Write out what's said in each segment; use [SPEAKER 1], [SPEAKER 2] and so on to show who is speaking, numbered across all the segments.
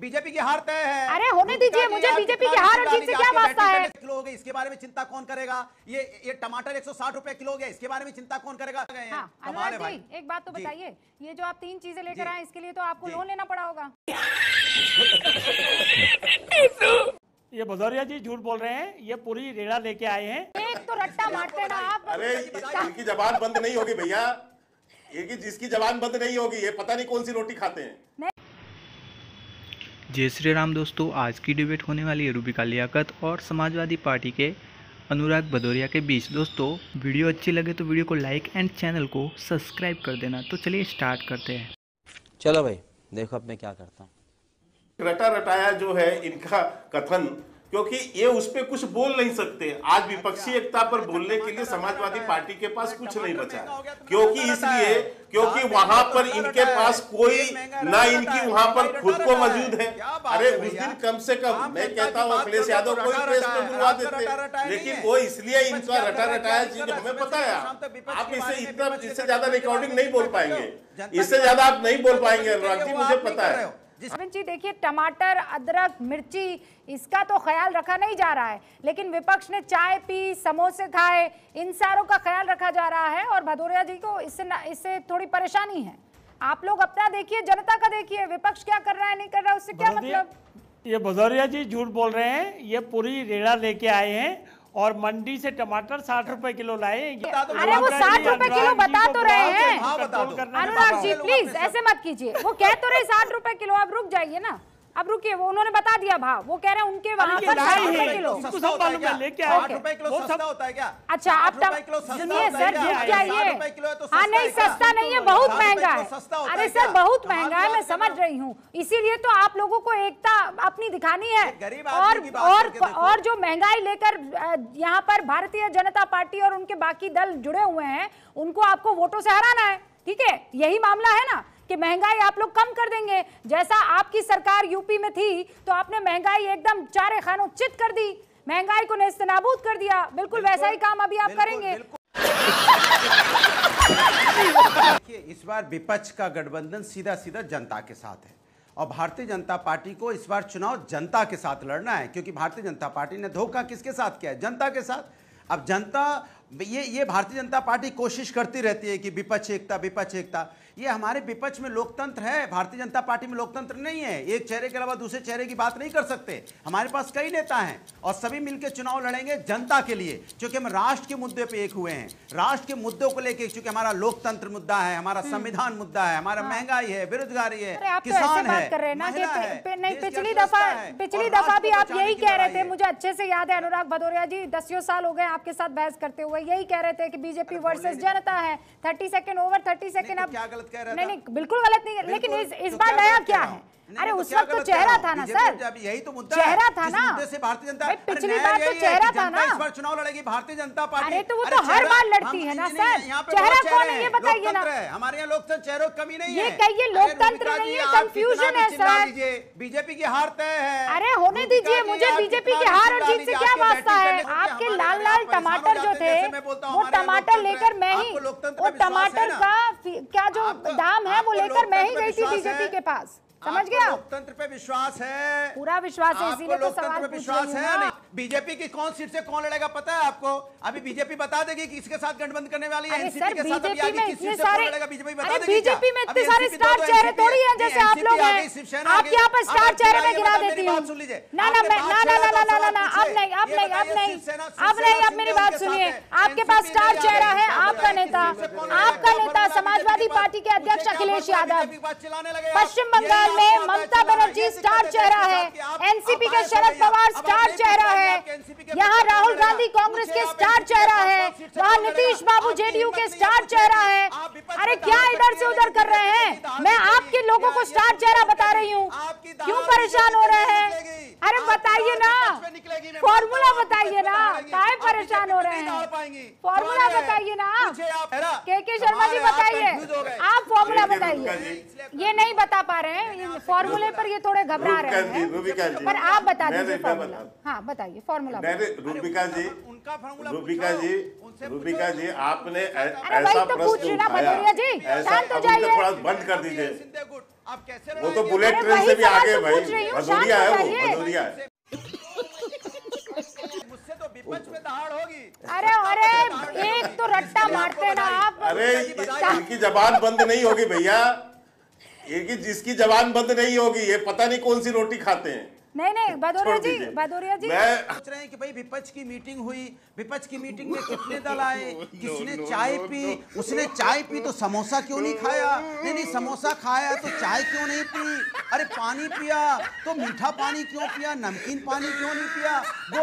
[SPEAKER 1] BJP की हार तय है।
[SPEAKER 2] अरे होने दीजिए, मुझे बीजेपी की हार और जीत से क्या वास्ता है?
[SPEAKER 1] किलो हो गए, इसके बारे में चिंता कौन करेगा? ये टमाटर 160 रुपए किलो हो गया, इसके बारे में चिंता कौन करेगा?
[SPEAKER 2] हाँ, अनुराग जी एक बात तो बताइए, ये जो आप 3 चीजें लेकर आए इसके लिए तो आपको लोन लेना पड़ा होगा।
[SPEAKER 3] ये भदौरिया जी झूठ बोल रहे हैं, ये पूरी रेड़ा लेके आए हैं।
[SPEAKER 2] एक तो रट्टा मारते ना आप।
[SPEAKER 4] अरे इनकी जबान बंद नहीं होगी भैया, ये जिसकी जबान बंद नहीं होगी ये पता नहीं कौन सी रोटी खाते हैं।
[SPEAKER 5] जय श्री राम दोस्तों, आज की डिबेट होने वाली है रूबिका लियाकत और समाजवादी पार्टी के अनुराग भदौरिया के बीच। दोस्तों वीडियो अच्छी लगे तो वीडियो को लाइक एंड चैनल को सब्सक्राइब कर देना। तो चलिए स्टार्ट करते हैं।
[SPEAKER 6] चलो भाई देखो अब मैं क्या करता हूँ।
[SPEAKER 4] रटा रटाया जो है इनका कथन, क्योंकि ये उस पर कुछ बोल नहीं सकते। आज विपक्षी एकता पर बोलने के लिए समाजवादी पार्टी के पास कुछ नहीं बचा, क्योंकि वहां पर इनके पास कोई ना इनकी वहां पर खुद को मौजूद है। अरे उस दिन कम से कम मैं कहता हूँ अखिलेश यादव कोई प्रेस में बुलवा देते, लेकिन वो इसलिए इनका रटा रटाया चीज हमें बताया। आप इससे ज्यादा रिकॉर्डिंग नहीं बोल पाएंगे, इससे ज्यादा आप नहीं बोल पाएंगे अनुराग जी, मुझे पता है।
[SPEAKER 2] जी देखिए, टमाटर, अदरक, मिर्ची, इसका तो ख्याल रखा नहीं जा रहा है, लेकिन विपक्ष ने चाय पी, समोसे खाए, इन सारों का ख्याल रखा जा रहा है और भदौरिया जी को इससे थोड़ी परेशानी है। आप लोग अपना देखिए, जनता का देखिए, विपक्ष क्या कर रहा है नहीं कर रहा है उससे क्या मतलब।
[SPEAKER 3] ये भदौरिया जी झूठ बोल रहे हैं, ये पूरी रेड़ा लेके आए हैं और मंडी से टमाटर 60 रुपए किलो लाए।
[SPEAKER 2] अरे वो 60 रुपए किलो बता तो रहे हैं अनुराग जी, प्लीज ऐसे मत कीजिए। वो कह तो रहे 60 रुपए किलो, अब रुक जाइए ना, अब रुकिए। वो उन्होंने बता दिया भाव, वो कह रहे हैं उनके वहाँ पर 60 रुपए किलो।
[SPEAKER 3] लेके
[SPEAKER 1] 60 रुपए किलो सस्ता होता है क्या?
[SPEAKER 2] अच्छा आप सुनिए सर, रुक जाइए। हाँ नहीं सस्ता नहीं है, बहुत महंगा है। अरे सर बहुत महंगा है, मैं समझ रही हूँ, इसीलिए तो आप लोगों को एकता अपनी दिखानी है। और जो महंगाई लेकर यहाँ पर भारतीय जनता पार्टी और उनके बाकी दल जुड़े हुए हैं, उनको आपको वोटों से हराना है, ठीक है? यही मामला है ना कि महंगाई आप लोग कम कर देंगे। जैसा आपकी सरकार यूपी में थी तो आपने महंगाई एकदम चारे खानों चित कर दी, महंगाई को नेस्तनाबूद कर दिया। बिल्कुल वैसा ही काम अभी आप करेंगे।
[SPEAKER 1] इस बार विपक्ष का गठबंधन सीधा सीधा जनता के साथ है और भारतीय जनता पार्टी को इस बार चुनाव जनता के साथ लड़ना है, क्योंकि भारतीय जनता पार्टी ने धोखा किसके साथ किया है? जनता के साथ। अब जनता ये भारतीय जनता पार्टी कोशिश करती रहती है कि विपक्ष एकता, विपक्ष एकता। ये हमारे विपक्ष में लोकतंत्र है, भारतीय जनता पार्टी में लोकतंत्र नहीं है। एक चेहरे के अलावा दूसरे चेहरे की बात नहीं कर सकते। हमारे पास कई नेता हैं और सभी मिलकर चुनाव लड़ेंगे जनता के लिए, क्योंकि हम राष्ट्र के मुद्दे पे एक हुए हैं। राष्ट्र के मुद्दों को लेकर, क्योंकि हमारा लोकतंत्र मुद्दा है, हमारा संविधान मुद्दा है, हमारा महंगाई है, बेरोजगारी है, किसान है,
[SPEAKER 2] पिछली दफा भी आप यही कह रहे थे, मुझे अच्छे से याद है अनुराग भदौरिया जी, 10 साल हो गए आपके साथ बहस करते हुए, यही कह रहे थे कि बीजेपी वर्सेस जनता है। 30 सेकंड ओवर, 30 सेकंड। अब नहीं बिल्कुल गलत नहीं, लेकिन इस बार नया क्या है? अरे उस वक्त तो चेहरा था ना सर,
[SPEAKER 1] यही तो मुद्दा
[SPEAKER 2] चेहरा था ना।
[SPEAKER 1] से भारतीय जनता
[SPEAKER 2] पिछली बार तो चेहरा था ना।
[SPEAKER 1] इस बार चुनाव लड़ेगी भारतीय जनता पार्टी।
[SPEAKER 2] अरे तो वो तो हर बार लड़ती है ना सर। चेहरा कौन है ये बताइए ना।
[SPEAKER 1] हमारे यहाँ लोकतंत्र चेहरों की कमी नहीं है।
[SPEAKER 2] ये कहिए लोकतंत्र नहीं है, कंफ्यूजन है सर।
[SPEAKER 1] बीजेपी की हार तय है।
[SPEAKER 2] अरे होने दीजिए, मुझे बीजेपी की हार और जीत से क्या वास्ता है? आपके लाल लाल टमाटर जो थे वो टमाटर लेकर मैं ही, वो टमाटर का क्या जो दाम है वो लेकर मैं ही गई थी बीजेपी के पास, समझ गया?
[SPEAKER 1] लोकतंत्र पे विश्वास है,
[SPEAKER 2] पूरा विश्वास है, इसीलिए तो सवाल पूछ
[SPEAKER 1] विश्वास
[SPEAKER 2] रही हूं
[SPEAKER 1] है।
[SPEAKER 2] ना।
[SPEAKER 1] नहीं, बीजेपी की कौन सीट से कौन लड़ेगा पता है आपको? अभी बीजेपी बता देगी कि इसके साथ गठबंधन करने वाली है। एनसीपी के साथ अभी आगे किस सीट से कौन लड़ेगा बीजेपी बता देगी।
[SPEAKER 2] बीजेपी में इतने सारे स्टार चेहरे थोड़ी हैं जैसे आप लोग हैं। आप यहाँ पर स्टार चेहरे में गिरा देती हूँ। ना ना ना ना ना ना, अब नहीं, अब नहीं, अब नहीं, अब नहीं, अब मेरी बात सुनिए। आपके पास स्टार चेहरा है, आपका नेता समाजवादी पार्टी के अध्यक्ष अखिलेश यादव। पश्चिम बंगाल में ममता बनर्जी स्टार चेहरा है, एनसीपी के शरद पवार स्टार चेहरा है, यहाँ राहुल गांधी कांग्रेस के स्टार चेहरा है, वहाँ नीतीश बाबू जेडीयू के स्टार चेहरा है। अरे क्या इधर से उधर कर रहे हैं? मैं आपके लोगों को स्टार चेहरा बता रही हूँ, क्यों परेशान हो रहे हैं? अरे बताइए ना, फॉर्मूला बताइए ना, काहे परेशान हो रहे हैं? फॉर्मूला बताइए ना। के शर्मा जी बताइए, आप फॉर्मूला बताइए। ये नहीं बता पा रहे हैं फॉर्मूले पर, ये थोड़े घबरा रहे हैं, पर आप बता दीजिए फॉर्मूला। हाँ बताइए फॉर्मूला।
[SPEAKER 4] रूबिका जी आपने
[SPEAKER 2] ऐसा
[SPEAKER 4] प्रश्न उठाया,
[SPEAKER 2] जी शांत हो जाइए,
[SPEAKER 4] थोड़ा बंद कर दीजिए।
[SPEAKER 1] आप कैसे
[SPEAKER 4] वो तो बुलेट ट्रेन से भी आगे भाई, भदौरिया है वो, भदौरिया है।
[SPEAKER 1] मुझसे तो विपक्ष में दहाड़ होगी।
[SPEAKER 2] अरे एक तो रट्टा मारते ना आप।
[SPEAKER 4] अरे इनकी जबान बंद नहीं होगी भैया, जिसकी जबान बंद नहीं होगी ये पता नहीं कौन सी रोटी खाते हैं।
[SPEAKER 2] नहीं भदौरिया जी
[SPEAKER 1] सोच रहे हैं कि भाई विपक्ष की मीटिंग हुई, विपक्ष की मीटिंग में कितने दल आए, किसने चाय पी, उसने चाय पी तो समोसा क्यों नहीं खाया, नहीं समोसा खाया तो चाय क्यों नहीं पी, अरे पानी पिया तो मीठा पानी क्यों पिया, नमकीन पानी क्यों नहीं पिया, वो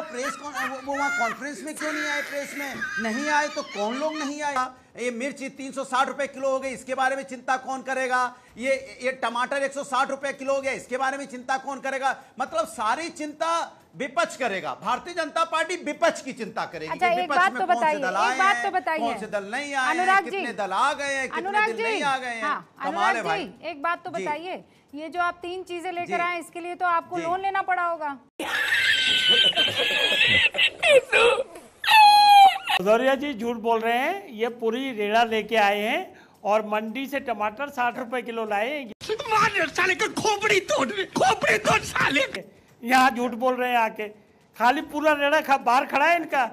[SPEAKER 1] वहाँ कॉन्फ्रेंस में क्यों नहीं आए, प्रेस में नहीं आए तो कौन लोग नहीं आया, ये मिर्ची 360 रुपए किलो हो गई, इसके बारे में चिंता कौन करेगा, ये टमाटर 160 रुपए किलो हो गया, इसके बारे में चिंता कौन करेगा, मतलब सारी चिंता विपक्ष करेगा, भारतीय जनता पार्टी विपक्ष की चिंता करेगी।
[SPEAKER 2] अच्छा, एक बात तो बताइए,
[SPEAKER 1] कौन से दल नहीं आए, कितने दल आ गए हैं, कितने दल नहीं आ गए हैं, कमाल है भाई।
[SPEAKER 2] एक बात तो बताइए, ये जो आप 3 चीजें लेकर आए इसके लिए तो आपको लोन लेना पड़ा होगा।
[SPEAKER 3] भदौरिया जी झूठ बोल रहे हैं, ये पूरी रेड़ा लेके आए हैं और मंडी से टमाटर 60 रुपए किलो लाए। साले का खोपड़ी तोड़ साले, यहाँ झूठ बोल रहे हैं आके, खाली पूरा रेड़ा बाहर खड़ा है इनका।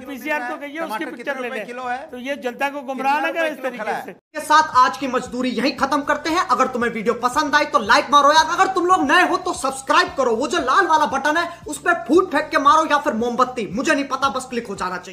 [SPEAKER 3] पीसीआर को कहिए उसकी पिक्चर ले ले, तो ये जनता को गुमराह ना करे इस तरीके से।
[SPEAKER 7] के साथ आज की मजदूरी यही खत्म करते हैं। अगर तुम्हें वीडियो पसंद आई तो लाइक मारो यार, अगर तुम लोग नए हो तो सब्सक्राइब करो, वो जो लाल वाला बटन है उस पर फूट फेंक के मारो या फिर मोमबत्ती, मुझे नहीं पता, बस क्लिक हो जाना चाहिए।